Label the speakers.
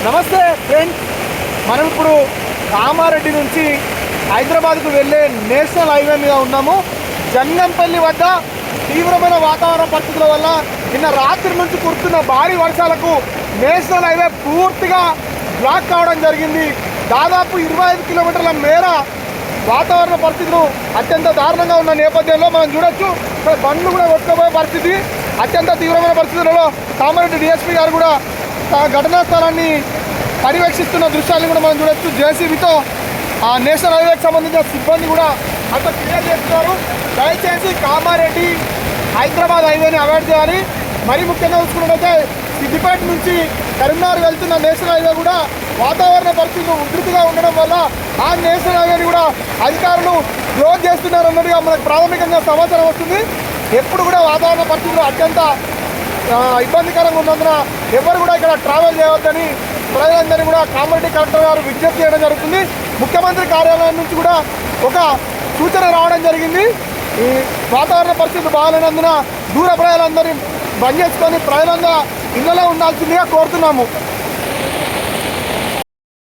Speaker 1: నమస్తే ఫ్రెండ్స్, మనం ఇప్పుడు కామారెడ్డి నుంచి హైదరాబాద్కు వెళ్ళే నేషనల్ హైవే మీద ఉన్నాము. జంగంపల్లి వద్ద తీవ్రమైన వాతావరణ పరిస్థితుల వల్ల నిన్న రాత్రి నుంచి కురుస్తున్న భారీ వర్షాలకు నేషనల్ హైవే పూర్తిగా బ్లాక్ కావడం జరిగింది. దాదాపు 25 కిలోమీటర్ల మేర వాతావరణ పరిస్థితులు అత్యంత దారుణంగా ఉన్న నేపథ్యంలో మనం చూడొచ్చు, బండ్లు కూడా కొట్టుకుపోయే పరిస్థితి. అత్యంత తీవ్రమైన పరిస్థితులలో కామారెడ్డి డిఎస్పీ గారు కూడా ఘటనా స్థలాన్ని పర్యవేక్షిస్తున్న దృశ్యాన్ని కూడా మనం చూడొచ్చు. జేసీబీతో ఆ నేషనల్ హైవేకి సంబంధించిన సిబ్బంది కూడా అంత క్లియర్ చేస్తున్నారు. దయచేసి కామారెడ్డి హైదరాబాద్ హైవేని అవాయిడ్ చేయాలి. మరీ ముఖ్యంగా చూసుకున్నట్లయితే సిద్దిపేట నుంచి కరీంనగర్ వెళ్తున్న నేషనల్ హైవే కూడా వాతావరణ పరిస్థితులు ఉధృతిగా ఉండడం వల్ల ఆ నేషనల్ హైవేని కూడా అధికారులు క్లోజ్ చేస్తున్నారన్నట్టుగా మనకు ప్రాథమికంగా సమాచారం వస్తుంది. ఎప్పుడు కూడా వాతావరణ పరిస్థితులు అత్యంత ఇబ్బందికరంగా ఉన్నందున ఎవరు కూడా ఇక్కడ ట్రావెల్ చేయవద్దని ప్రజలందరినీ కూడా కామారెడ్డి కలెక్టర్ గారు విజ్ఞప్తి చేయడం జరుగుతుంది. ముఖ్యమంత్రి కార్యాలయం నుంచి కూడా ఒక సూచన రావడం జరిగింది. ఈ వాతావరణ పరిస్థితులు బాగాలేనందున దూర ప్రజలందరినీ బంద్ చేసుకొని ప్రజలంగా ఇళ్లలో ఉండాల్సిందిగా కోరుతున్నాము.